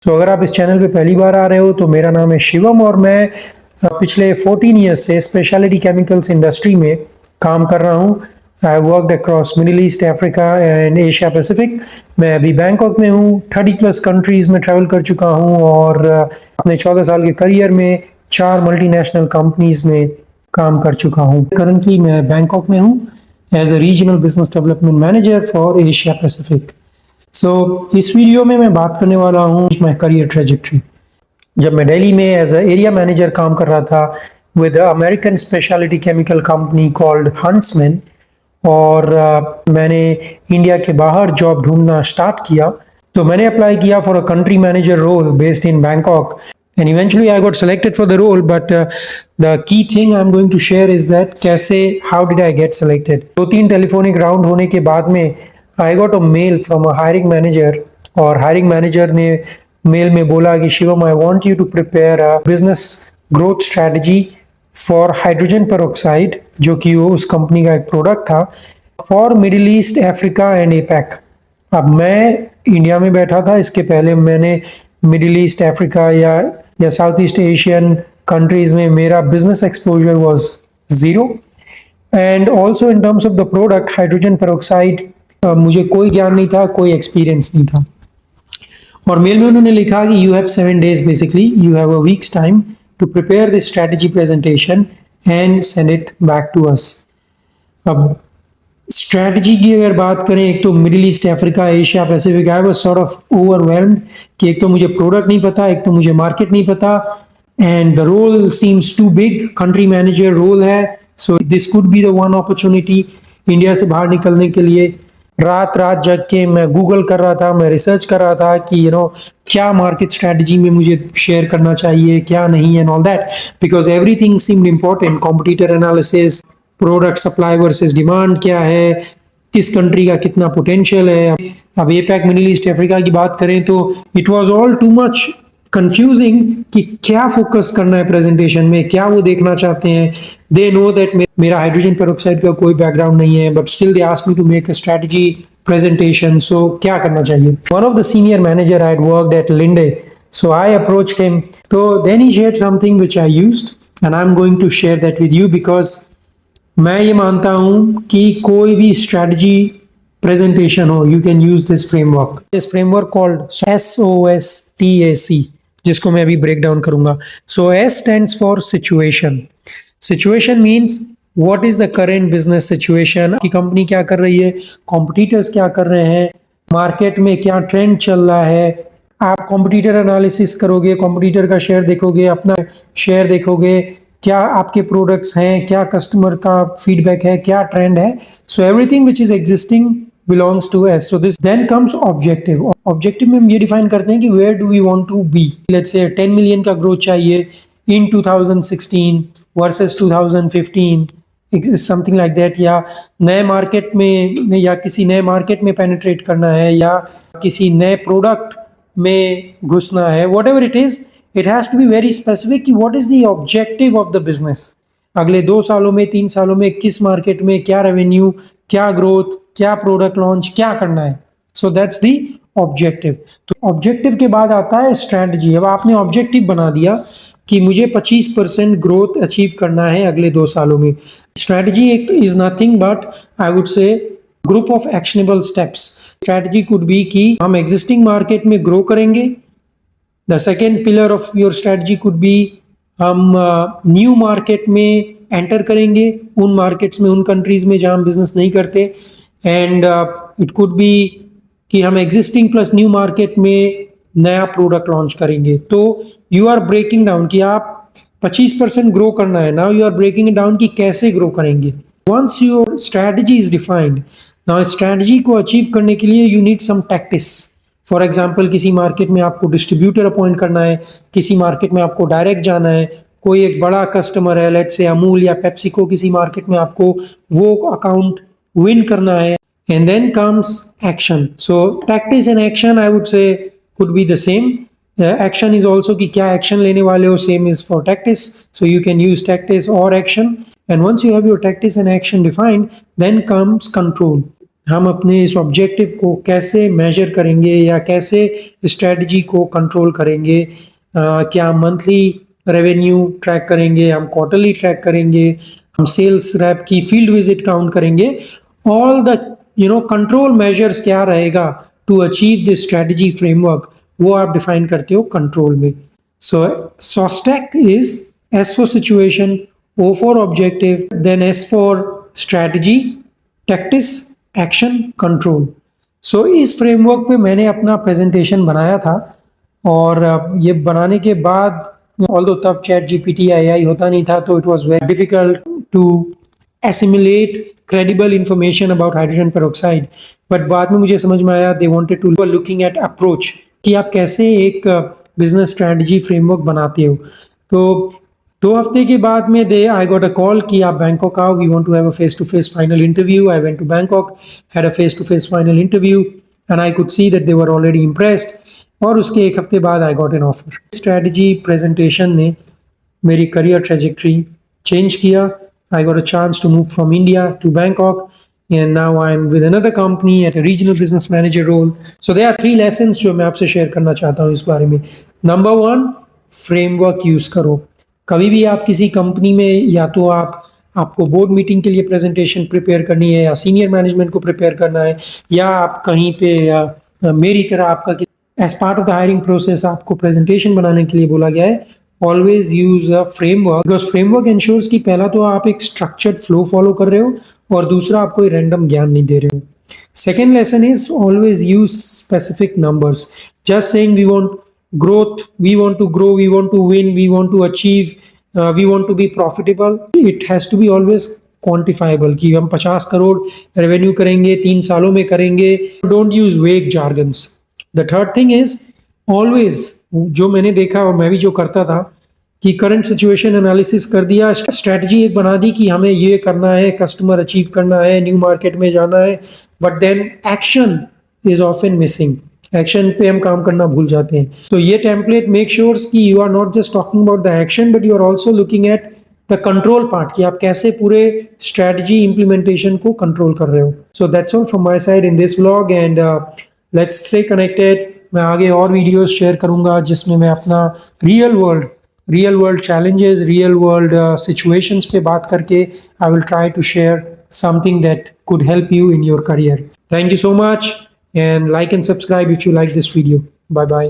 तो अगर आप इस चैनल पे पहली बार आ रहे हो तो मेरा नाम है शिवम और मैं पिछले 14 ईयर्स से स्पेशलिटी केमिकल्स इंडस्ट्री में काम कर रहा हूँ। I worked across middle East, Africa and Asia Pacific. मैं अभी बैंकॉक में हूँ। 30+ कंट्रीज में ट्रैवल कर चुका हूँ और अपने 14 साल के करियर में 4 मल्टीनेशनल कंपनीज में काम कर चुका हूँ। करंटली मैं बैंकॉक में हूँ as a regional business development manager for Asia Pacific. इस वीडियो में मैं बात करने वाला हूँ माई करियर ट्रेजेक्ट्री। जब मैं दिल्ली में एज अ एरिया मैनेजर काम कर रहा था with American speciality chemical company called huntsman और मैंने इंडिया के बाहर जॉब ढूंढना स्टार्ट किया, तो मैंने अप्लाई किया for a country manager role based in Bangkok and eventually I got selected for the role. But the key thing I'm going to share is that how did I get selected? 2-3 telephonic round होने के बाद में I got a mail from a hiring manager और hiring manager ने mail में बोला कि Shivam, I want you to prepare a business growth strategy for hydrogen peroxide, जो कि वो उस कंपनी का एक प्रोडक्ट था, for Middle East, Africa and APAC। अब मैं इंडिया में बैठा था, इसके पहले मैंने मिडिल ईस्ट, अफ्रीका या साउथ ईस्ट एशियन कंट्रीज में मेरा business exposure was 0 and also in terms of the product hydrogen peroxide मुझे कोई ज्ञान नहीं था, कोई एक्सपीरियंस नहीं था। और मेल में उन्होंने लिखा कि you have 7 days, basically you have a week's time to prepare this strategy presentation and send it back to us. अब स्ट्रैटेजी की अगर बात करें, एक तो Middle East, Africa, Asia Pacific, I was sort of overwhelmed कि एक तो मुझे प्रोडक्ट नहीं पता, एक तो मुझे मार्केट नहीं पता and the role seems too big. Country manager role है, so this could be the one opportunity India से बाहर निकलने के लिए। रात रात जग के मैं गूगल कर रहा था, मैं रिसर्च कर रहा था कि क्या मार्केट स्ट्रैटेजी में मुझे शेयर करना चाहिए, क्या नहीं, and all that, because everything seemed important. Competitor analysis, product supply versus demand क्या है, किस कंट्री का कितना पोटेंशियल है। अब एपैक, मिडिल ईस्ट, अफ्रीका की बात करें तो it was all too much confusing कि क्या फोकस करना है प्रेजेंटेशन में, क्या वो देखना चाहते हैं। दे नो दैट मेरा हाइड्रोजन पेरोक्साइड का कोई बैकग्राउंड नहीं है, but still they asked me to make a strategy presentation. So क्या करना चाहिए? One of the senior manager I had worked at Linde, so I approached him. So then he shared something which I used and I'm going to share that with you because मैं ये मानता हूँ कि कोई भी strategy presentation हो, you can use this framework called SOSTAC, जिसको मैं अभी ब्रेक डाउन करूंगा। सो S stands for situation. Situation means what is the current business situation, की कंपनी क्या कर रही है, कॉम्पिटिटर्स क्या कर रहे हैं, मार्केट में क्या ट्रेंड चल रहा है। आप कॉम्पिटिटर एनालिसिस करोगे, कॉम्पिटिटर का शेयर देखोगे, अपना शेयर देखोगे, क्या आपके प्रोडक्ट्स हैं, क्या कस्टमर का फीडबैक है, क्या ट्रेंड है। So everything which is existing belongs to us. So this then comes objective. Objective में हम ये डिफाइन करते हैं कि where do we want to be. Let's say 10 million का ग्रोथ चाहिए in 2016 versus 2015, something like that. या नए मार्केट में या किसी नए मार्केट में पेनिट्रेट करना है या किसी नए प्रोडक्ट में घुसना है, what ever it is, it has to be very specific कि what is the objective of the business। अगले 2 सालों में, 3 सालों में किस मार्केट में क्या रेवेन्यू, क्या ग्रोथ, क्या प्रोडक्ट लॉन्च, क्या करना है। So that's the objective. तो ऑब्जेक्टिव के बाद आता है स्ट्रैटेजी। अब आपने ऑब्जेक्टिव बना दिया कि मुझे 25% ग्रोथ अचीव करना है अगले 2 सालों में। Strategy is nothing but I would से group of actionable steps. Strategy could be कि हम एग्जिस्टिंग मार्केट में ग्रो करेंगे। The second pillar of your strategy could be हम न्यू मार्केट में एंटर करेंगे, उन मार्केट्स में, उन कंट्रीज में जहां हम बिजनेस नहीं करते। एंड इट कुड बी कि हम एग्जिस्टिंग प्लस न्यू मार्केट में नया प्रोडक्ट लॉन्च करेंगे। तो यू आर ब्रेकिंग डाउन कि आप 25% ग्रो करना है। Now you are breaking it down कि कैसे ग्रो करेंगे। Once your strategy is defined, now strategy को अचीव करने के लिए you need some tactics. For example, किसी मार्केट में आपको डिस्ट्रीब्यूटर अपॉइंट करना है, किसी मार्केट में आपको डायरेक्ट जाना है, कोई एक बड़ा कस्टमर है, लेट्स से अमूल या पेप्सिको, किसी मार्केट में आपको वो अकाउंट विन करना है। And then comes action. So tactics and action I would say could be the same. Action is also कि क्या एक्शन लेने वाले हो, same is for tactics. So you can use tactics or action, and once you have your tactics and action defined, then comes control. हम अपने इस objective को कैसे मेजर करेंगे या कैसे स्ट्रेटजी को कंट्रोल करेंगे। क्या हम मंथली रेवेन्यू ट्रैक करेंगे, हम क्वार्टरली ट्रैक करेंगे, हम सेल्स रैप की फील्ड विजिट काउंट करेंगे। ऑल द कंट्रोल मेजर्स क्या रहेगा to achieve this strategy framework, वो आप डिफाइन करते हो कंट्रोल में। So SOSTAC is S for situation, O for objective, then S for strategy, tactics, action, control. So इस framework पे मैंने अपना प्रेजेंटेशन बनाया था और ये बनाने के बाद ऑल्दो तब चैट जीपीटी AI होता नहीं था, तो it was very difficult to assimilate credible information about hydrogen peroxide, but बाद में मुझे समझ में आया they wanted to looking at approach कि आप कैसे एक बिजनेस स्ट्रेटजी फ्रेमवर्क बनाते हो। तो 2 हफ्ते के बाद में दे आई गॉट अ कॉल कि आप बैंकॉक आओ, we want to have a face to face final interview. I went to Bangkok, had a face to face final interview and I could see that they were already impressed, और उसके 1 हफ्ते बाद I got an offer. Strategy presentation ने मेरी career trajectory change किया। I got a chance to move from India to Bangkok, and now I'm with another company at a regional business manager role. So there are 3 lessons जो मैं आपसे share करना चाहता हूँ इस बारे में। नंबर 1, फ्रेमवर्क यूज करो। कभी भी आप किसी कंपनी में, या तो आपको बोर्ड मीटिंग के लिए प्रेजेंटेशन प्रिपेयर करनी है, या सीनियर मैनेजमेंट को प्रिपेयर करना है, या आप कहीं पे मेरी तरह आपका as part of the hiring process आपको प्रेजेंटेशन बनाने के लिए बोला गया है, always use a framework, because framework ensures कि पहला तो आप एक स्ट्रक्चर्ड फ्लो फॉलो कर रहे हो, और दूसरा आप कोई रैंडम ज्ञान नहीं दे रहे हो। Second lesson is always use specific numbers. Just saying we want growth, we want to grow, we want to win, we want to achieve, we want to be profitable, it has to be always quantifiable कि हम 50 crore revenue करेंगे, 3 सालों में करेंगे। Don't use वेग jargons. The third thing is always, जो मैंने देखा और मैं भी जो करता था, कि करंट सिचुएशन एनालिसिस कर दिया, स्ट्रेटजी एक बना दी कि हमें ये करना है, कस्टमर अचीव करना है, न्यू मार्केट में जाना है, but then action is often missing. Action पे हम काम करना भूल जाते हैं। तो ये टेम्पलेट मेक श्योर्स कि you are not just talking about the action, but you are also looking at the control part, कि आप कैसे पूरे स्ट्रेटजी इंप्लीमेंटेशन को कंट्रोल कर रहे हो। So that's all from my side in this vlog, and let's stay connected. मैं आगे और वीडियोस शेयर करूंगा जिसमें मैं अपना real world challenges, real world situations पे बात करके I will try to share something that could help you in your career. Thank you so much, and like and subscribe if you like this video. Bye bye.